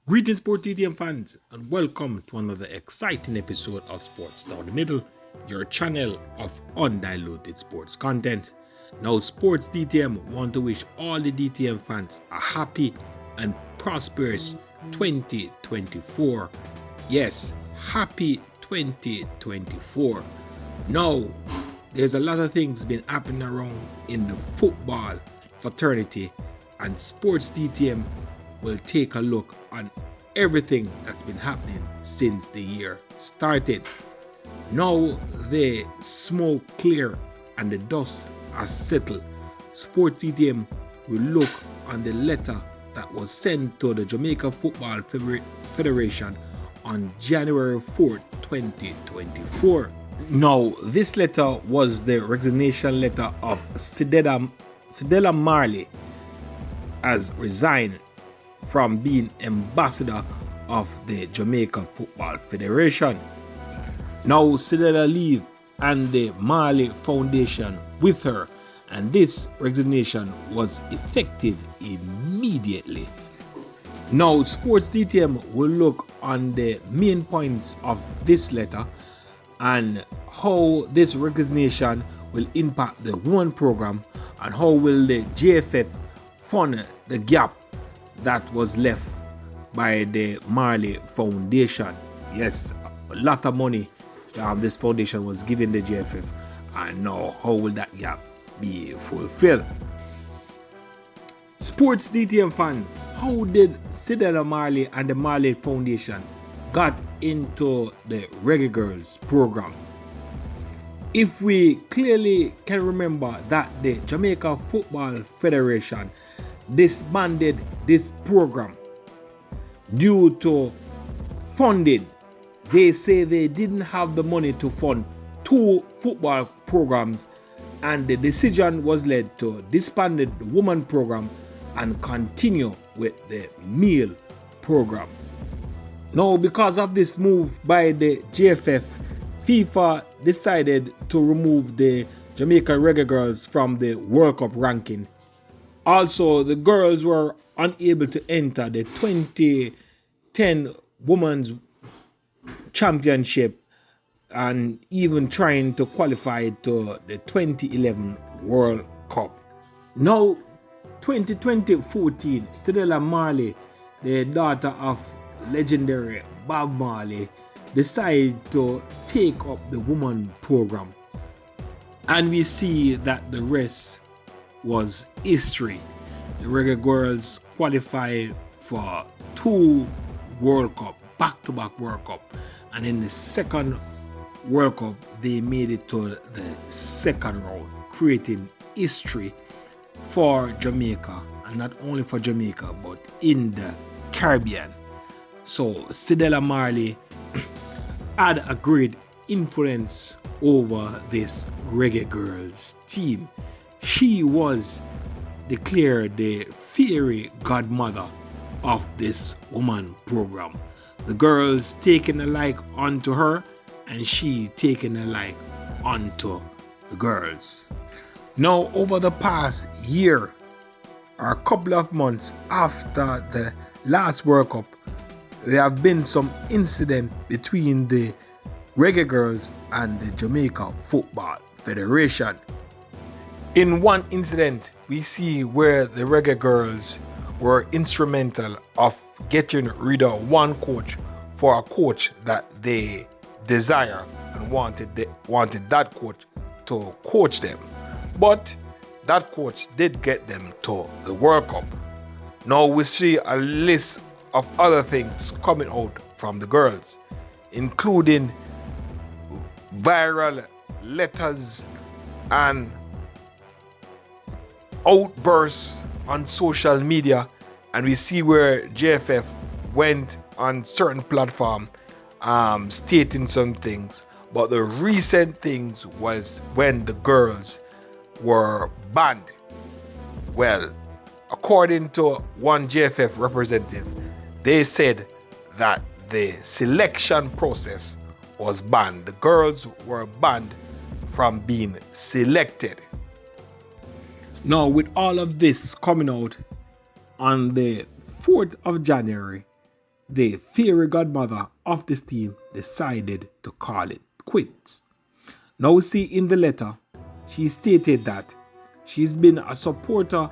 Greetings, Sport DTM fans, and welcome to another exciting episode of Sports Down the Middle, your channel of undiluted sports content. Now, Sports DTM want to wish all the DTM fans a happy and prosperous 2024. Yes, happy 2024. Now, there's a lot of things been happening around in the football fraternity, and Sports DTM will take a look on everything that's been happening since the year started. Now the smoke clear and the dust has settled. Sports DTM will look on the letter that was sent to the Jamaica Football Federation on January 4th, 2024. Now, this letter was the resignation letter of Cedella Marley as resigned from being ambassador of the Jamaica Football Federation. Now Cedella leave and the Marley Foundation with her, and this resignation was effective immediately. Now Sports DTM will look on the main points of this letter and how this resignation will impact the women program and how will the JFF fund the gap that was left by the Marley Foundation. Yes, a lot of money this foundation was giving the JFF, and now how will that gap be fulfilled? Sports DTM fan, how did Cedella Marley and the Marley Foundation got into the Reggae Girlz program? If we clearly can remember that the Jamaica Football Federation disbanded this program due to funding. They say they didn't have the money to fund two football programs, and the decision was led to disband the woman program and continue with the male program. Now, because of this move by the JFF, FIFA decided to remove the Jamaica Reggae Girlz from the World Cup ranking. Also, the girls were unable to enter the 2010 Women's Championship and even trying to qualify to the 2011 World Cup. Now, 2014, Cedella Marley, the daughter of legendary Bob Marley, decided to take up the woman program. And we see that the rest was history. The Reggae Girlz qualified for two World Cup, back-to-back World Cup, and in the second World Cup they made it to the second round, creating history for Jamaica, and not only for Jamaica but in the Caribbean. So Cedella Marley had a great influence over this Reggae Girlz team. She was declared the fairy godmother of this woman program. The girls taking a like onto her, and she taking a like onto the girls. Now, over the past year or a couple of months after the last World Cup, there have been some incident between the Reggae Girlz and the Jamaica Football Federation. In one incident, we see where the Reggae Girlz were instrumental of getting rid of one coach for a coach that they desire and wanted that coach to coach them. But that coach did get them to the World Cup. Now we see a list of other things coming out from the girls, including viral letters and outbursts on social media, and we see where JFF went on certain platform stating some things, but the recent things was when the girls were banned. Well, according to one JFF representative, they said that the selection process was banned. The girls were banned from being selected. Now, with all of this coming out on the 4th of January, the fairy godmother of this team decided to call it quits. Now, see in the letter, she stated that she's been a supporter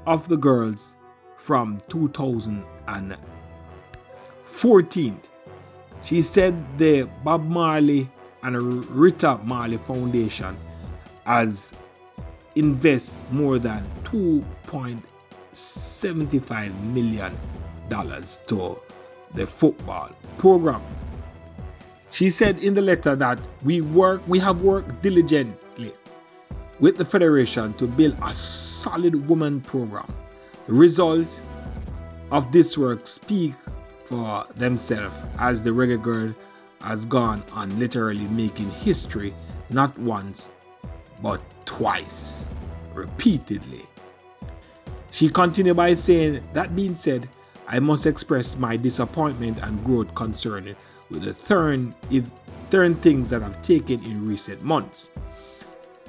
of the Girlz from 2014. She said the Bob Marley and Rita Marley Foundation has invested more than $2.75 million to the football program. She said in the letter that we have worked diligently with the federation to build a solid women program. The results of this work speak for themselves, as the Reggae Girl has gone on literally making history not once but twice, repeatedly. She continued by saying, that being said, I must express my disappointment and growth concerning with the certain things that have taken in recent months.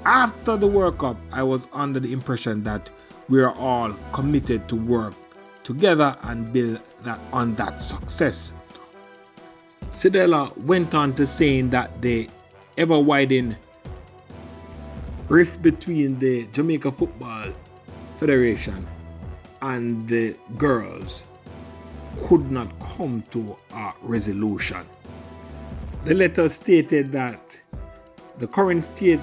After the World Cup, I was under the impression that we are all committed to work together and build on that success. Cedella went on to saying that the ever-widening rift between the Jamaica Football Federation and the Girlz could not come to a resolution. The letter stated that the current state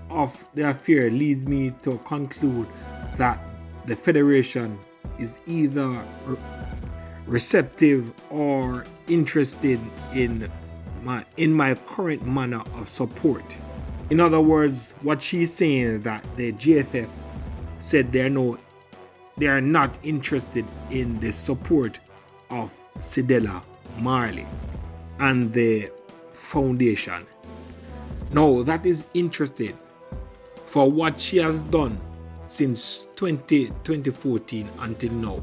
of the affair leads me to conclude that the federation is either receptive or interested in my current manner of support. In other words, what she's saying is that the GFF said they are not interested in the support of Cedella, Marley and the foundation. Now, that is interesting for what she has done since 2014 until now.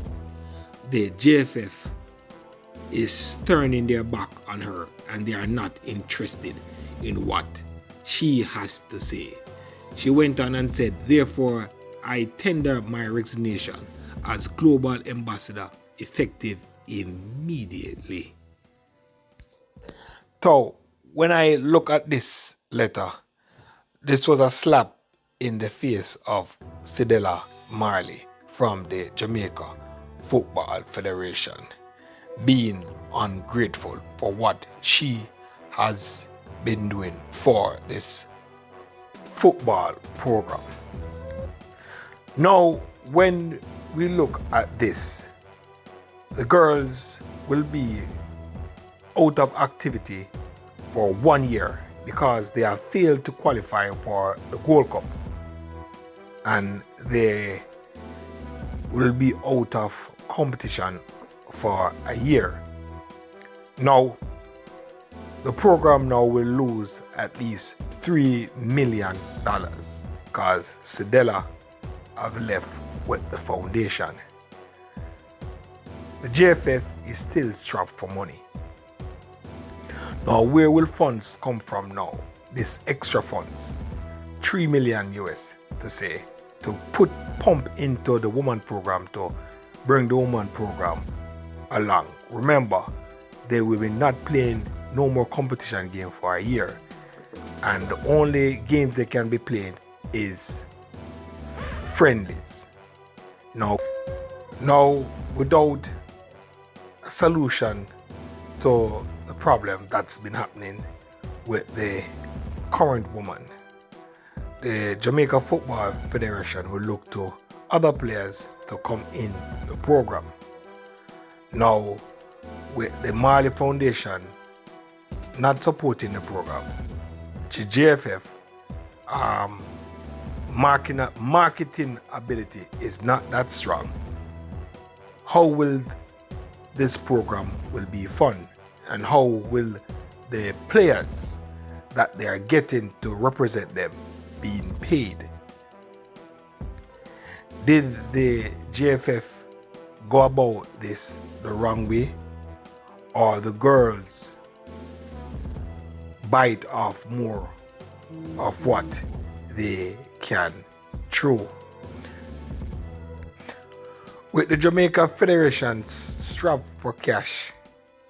The GFF is turning their back on her and they are not interested in what she has to say. She went on and said, therefore, I tender my resignation as global ambassador effective immediately. So, when I look at this letter, this was a slap in the face of Cedella Marley from the Jamaica Football Federation, being ungrateful for what she has been doing for this football program. Now, when we look at this, the Girlz will be out of activity for 1 year because they have failed to qualify for the Gold Cup, and they will be out of competition for a year. Now, the program now will lose at least $3 million because Cedella have left with the foundation. The GFF is still strapped for money. Now, where will funds come from now? This extra funds, $3 million US to pump into the woman program to bring the woman program along. Remember, they will be not playing no more competition game for a year, and the only games they can be playing is friendlies. Now without a solution to the problem that's been happening with the current woman, the Jamaica Football Federation will look to other players to come in the program. Now, with the Marley Foundation not supporting the program, the GFF marketing ability is not that strong. How will this program will be fun, and how will the players that they are getting to represent them being paid? Did the GFF go about this the wrong way, or the Girlz bite off more of what they can chew? With the Jamaica Federation strapped for cash,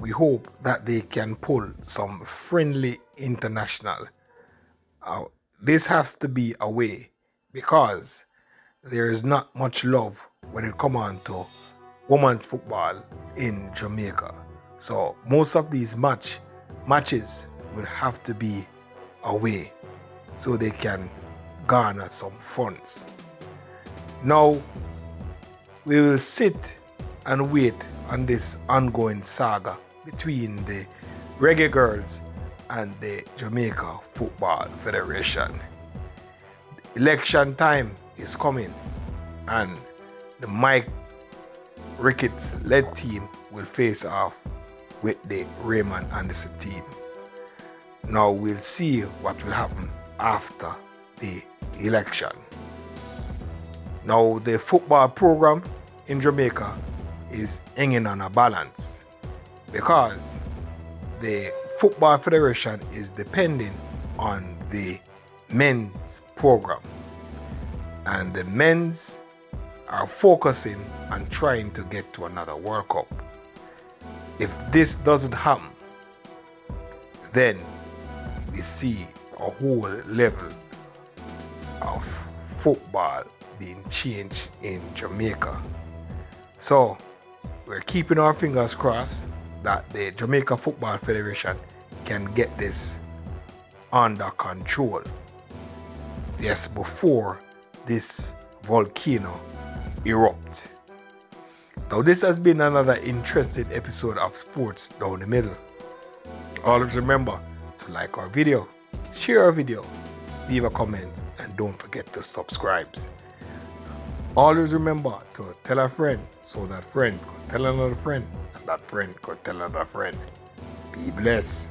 we hope that they can pull some friendly international. This has to be a way because there is not much love when it comes on to women's football in Jamaica. So most of these matches will have to be away so they can garner some funds. Now we will sit and wait on this ongoing saga between the Reggae Girlz and the Jamaica Football Federation. Election time is coming and the Mike Ricketts led team will face off with the Raymond Anderson team. Now we'll see what will happen after the election. Now the football program in Jamaica is hanging on a balance because the Football Federation is depending on the men's program, and the men's are focusing on trying to get to another World Cup. If this doesn't happen, then we see a whole level of football being changed in Jamaica. So we're keeping our fingers crossed that the Jamaica Football Federation can get this under control. Yes, before this volcano erupts. Now this has been another interesting episode of Sports Down the Middle. Always remember to like our video, share our video, leave a comment, and don't forget to subscribe. Always remember to tell a friend so that friend could tell another friend and that friend could tell another friend. Be blessed.